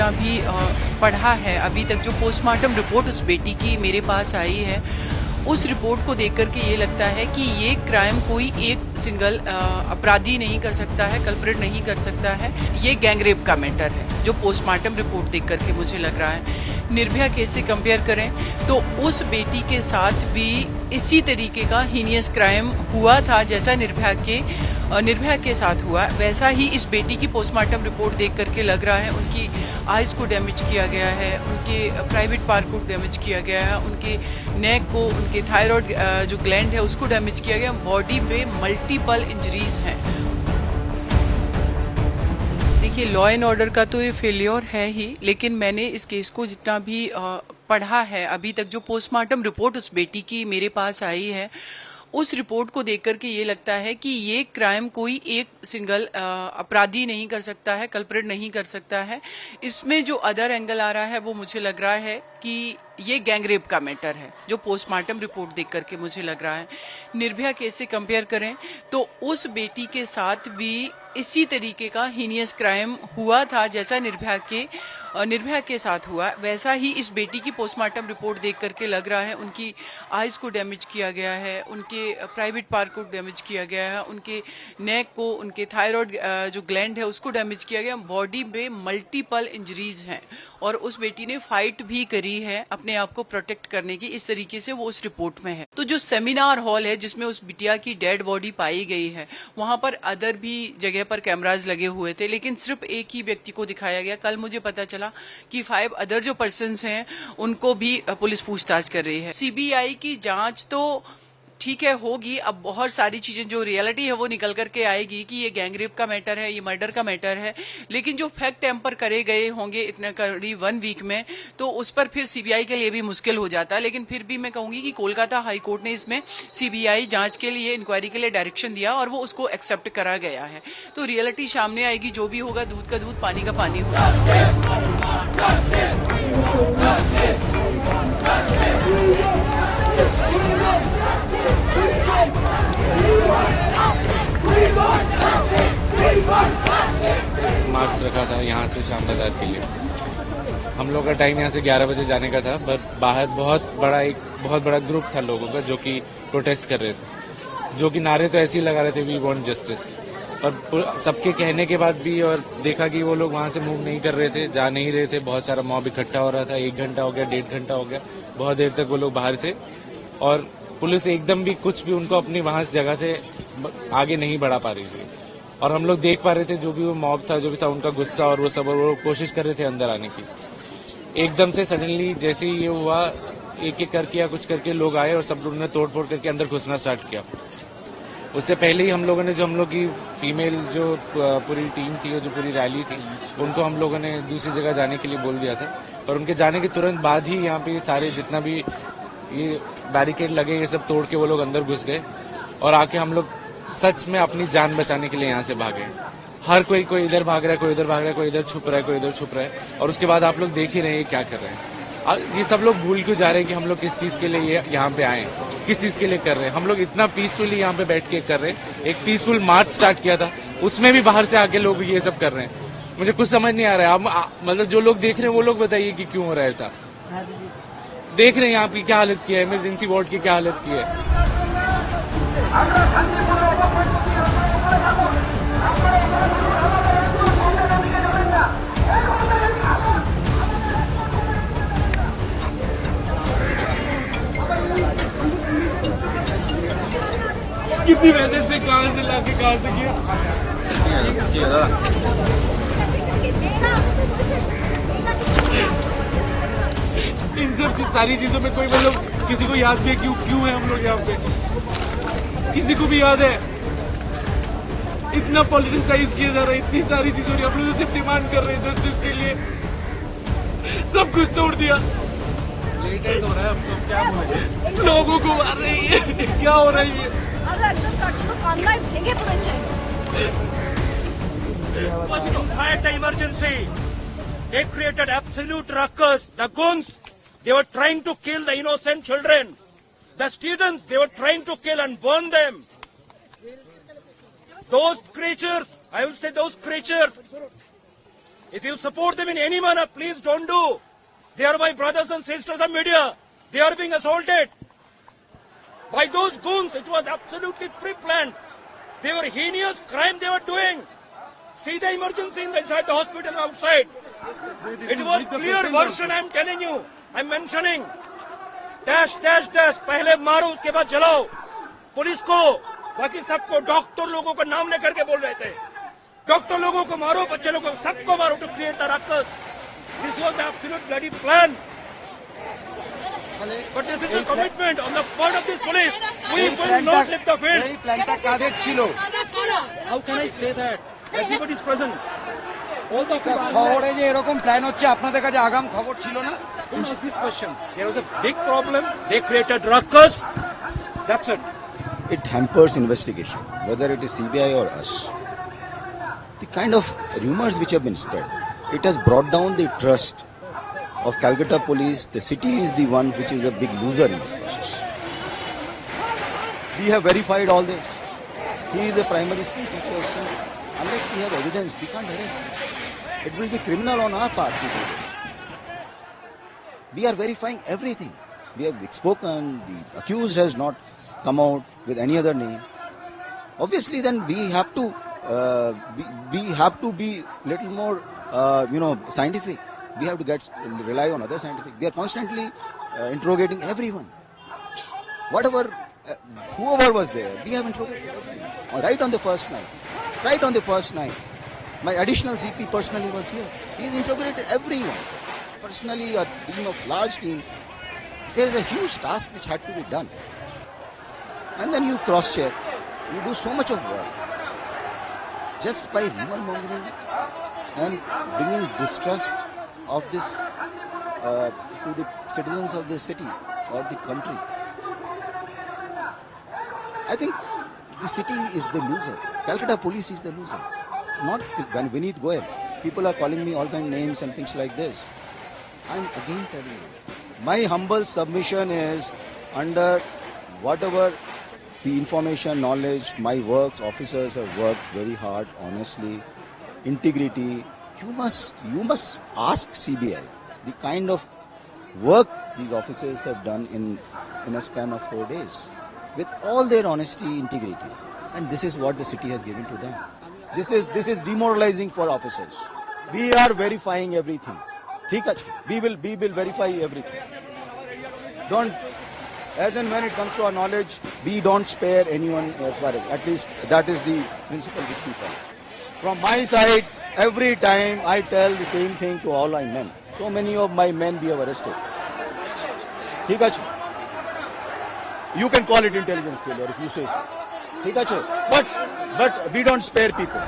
जितना भी पढ़ा है अभी तक, जो पोस्टमार्टम रिपोर्ट उस बेटी की मेरे पास आई है, उस रिपोर्ट को देख कर के ये लगता है कि ये क्राइम कोई एक सिंगल अपराधी नहीं कर सकता है, कल्प्रिट नहीं कर सकता है। ये गैंगरेप का मैटर है, जो पोस्टमार्टम रिपोर्ट देख कर के मुझे लग रहा है। निर्भया केस से कंपेयर करें तो उस बेटी के साथ भी इसी तरीके का हीनियस क्राइम हुआ था, जैसा निर्भया के साथ हुआ वैसा ही इस बेटी की पोस्टमार्टम रिपोर्ट देख करके लग रहा है। उनकी आइज़ को डैमेज किया गया है, उनके प्राइवेट पार्ट को डैमेज किया गया है, उनके नेक को, उनके थायराइड जो ग्लैंड है उसको डैमेज किया गया, बॉडी पे मल्टीपल इंजरीज हैं। देखिए, लॉ एंड ऑर्डर का तो ये फेल्योर है ही, लेकिन मैंने इस केस को जितना भी पढ़ा है अभी तक, जो पोस्टमार्टम रिपोर्ट उस बेटी की मेरे पास आई है, उस रिपोर्ट को देख करके ये लगता है कि ये क्राइम कोई एक सिंगल अपराधी नहीं कर सकता है, कल्प्रिट नहीं कर सकता है। इसमें जो अदर एंगल आ रहा है वो मुझे लग रहा है कि ये गैंगरेप का मैटर है, जो पोस्टमार्टम रिपोर्ट देख करके मुझे लग रहा है। निर्भया केस से कंपेयर करें तो उस बेटी के साथ भी इसी तरीके का हीनियस क्राइम हुआ था, जैसा निर्भया के साथ हुआ वैसा ही इस बेटी की पोस्टमार्टम रिपोर्ट देख करके लग रहा है। उनकी आइज़ को डैमेज किया गया है, उनके प्राइवेट पार्ट को डैमेज किया गया है, उनके नेक को, उनके थायराइड जो ग्लैंड है उसको डैमेज किया गया, बॉडी पे मल्टीपल इंजरीज हैं। और उस बेटी ने फाइट भी करी है अपने आप को प्रोटेक्ट करने की, इस तरीके से वो उस रिपोर्ट में है। तो जो सेमिनार हॉल है जिसमें उस बिटिया की डेड बॉडी पाई गई है, वहां पर अदर भी जगह पर कैमराज लगे हुए थे, लेकिन सिर्फ एक ही व्यक्ति को दिखाया गया। कल मुझे पता चला कि 5 अदर जो पर्सन्स हैं उनको भी पुलिस पूछताछ कर रही है। सीबीआई की जांच तो ठीक है होगी, अब बहुत सारी चीजें जो रियलिटी है वो निकल करके आएगी कि ये गैंगरेप का मैटर है, ये मर्डर का मैटर है, लेकिन जो फैक्ट टेम्पर करे गए होंगे इतने करीब 1 वीक में, तो उस पर फिर सीबीआई के लिए भी मुश्किल हो जाता है। लेकिन फिर भी मैं कहूंगी कि कोलकाता हाई कोर्ट ने इसमें सीबीआई जांच के लिए, इंक्वायरी के लिए डायरेक्शन दिया और वो उसको एक्सेप्ट करा गया है। तो रियलिटी सामने आएगी, जो भी होगा दूध का दूध पानी का पानी होगा। मार्च रखा था यहाँ से शाम बाजार के लिए। हम लोग का टाइम यहाँ से 11 बजे जाने का था, बट बाहर बहुत बड़ा ग्रुप था लोगों का जो कि प्रोटेस्ट कर रहे थे, जो कि नारे तो ऐसे ही लगा रहे थे, वी वांट जस्टिस। और सबके कहने के बाद भी और देखा कि वो लोग वहाँ से मूव नहीं कर रहे थे, जा नहीं रहे थे, बहुत सारा मॉब इकट्ठा हो रहा था। 1 घंटा हो गया, 1.5 घंटा हो गया, बहुत देर तक वो लोग बाहर थे और पुलिस एकदम भी कुछ भी उनको अपनी वहां जगह से आगे नहीं बढ़ा पा रही थी। और हम लोग देख पा रहे थे जो भी वो मॉब था, जो भी था, उनका गुस्सा और वो सब, और वो कोशिश कर रहे थे अंदर आने की। एकदम से सडनली जैसे ही ये हुआ, एक एक करके या कुछ करके लोग आए और सब लोगों ने तोड़ फोड़ करके अंदर घुसना स्टार्ट किया। उससे पहले ही हम लोगों ने, जो हम लोग की फीमेल जो पूरी टीम थी और जो पूरी रैली थी, उनको हम लोगों ने दूसरी जगह जाने के लिए बोल दिया था। और उनके जाने के तुरंत बाद ही यहाँ पे सारे जितना भी ये बैरिकेड लगे ये सब तोड़ के वो लोग अंदर घुस गए और आके हम लोग सच में अपनी जान बचाने के लिए यहाँ से भागे। हर कोई इधर भाग रहा है, कोई इधर भाग रहा है, कोई इधर छुप रहा है, कोई इधर छुप रहा है। और उसके बाद आप लोग देख ही रहे हैं क्या कर रहे हैं। ये सब लोग भूल क्यों जा रहे हैं कि हम लोग किस चीज के लिए यहाँ पे आए, किस चीज के लिए कर रहे हैं। हम लोग इतना पीसफुली यहाँ पे बैठ के कर रहे हैं। एक पीसफुल मार्च स्टार्ट किया था, उसमें भी बाहर से आके लोग ये सब कर रहे हैं। मुझे कुछ समझ नहीं आ रहा है। आप मतलब जो लोग देख रहे हैं वो लोग बताइए कि क्यों हो रहा है ऐसा। देख रहे हैं यहाँ की क्या हालत की है, इमरजेंसी वार्ड की क्या हालत की है। कितनी मेहनत से कहाँ से लाके कहाँ से किया। इन सब सारी चीजों में कोई मतलब किसी को याद भी है क्यों है हम लोग यहाँ पे, किसी को भी याद है। इतना पॉलिटिसाइज किया जा रहा है, इतनी सारी चीजों की हम लोग सिर्फ डिमांड कर रहे हैं जस्टिस के लिए। सब कुछ तोड़ दिया, लेट हो रहा है। अब तो क्या बोले, लोगों को मार रही है, क्या हो रही है। Fight the emergency. They created absolute ruckus. The goons, they were trying to kill the innocent children. The students, they were trying to kill and burn them. Those creatures, I will say those creatures, If you support them in any manner, please don't do. They are my brothers and sisters of media. They are being assaulted by those goons. It was absolutely pre-planned. They were heinous crime they were doing. See the emergency inside the hospital and outside. It was clear version I am telling you. I am mentioning. Dash, dash, dash. पहले मारो उसके बाद जलाओ. Police को, बाकी सबको, doctor लोगों का नाम लेकर के बोल रहे थे. डॉक्टर लोगों को मारो, बच्चे लोगों को, सबको मारो to create the ruckus. This was the absolute bloody plan. But this is the commitment on the part of this police. We will not leave the field. এই প্ল্যানটা কাদের ছিল? How can I say that? Everybody is present. All the officers. শহরে যে এরকম plan হচ্ছে আপনাদের কাছে আগাম খবর ছিল না? Don't ask these questions. There was a big problem. They created ruckus. That's it. It hampers investigation, whether it is CBI or us. The kind of rumors which have been spread, it has brought down the trust of Calcutta police. The city is the one which is a big loser in this process. We have verified all this. He is a primary school teacher, so unless we have evidence, we can't arrest him. It will be criminal on our part to do this. We are verifying everything. We have spoken, the accused has not come out with any other name. Obviously, then we have to be little more, scientific. We have to rely on other scientific. We are constantly interrogating everyone. Whoever was there, we have interrogated everyone. Right on the first night. My additional CP personally was here. He has interrogated everyone. Personally, a large team. There is a huge task which had to be done. And then you cross-check. You do so much of work. Just by rumor mongering and bringing distrust of this to the citizens of this city or the country. I think the city is the loser. Calcutta police is the loser. Not Vineet Goyal. People are calling me all kind of names and things like this. I'm again telling you. My humble submission is under whatever the information, knowledge, my works, officers have worked very hard, honestly, integrity. You must ask CBI the kind of work these officers have done in a span of 4 days with all their honesty, integrity, and this is what the city has given to them. This is demoralizing for officers. We are verifying everything. We will verify everything. Don't, as and when it comes to our knowledge, we don't spare anyone as far as, at least that is the principle which we follow. From my side, every time I tell the same thing to all my men. So many of my men we have arrested. ठीक है? You can call it intelligence failure if you say so. ठीक है? But we don't spare people.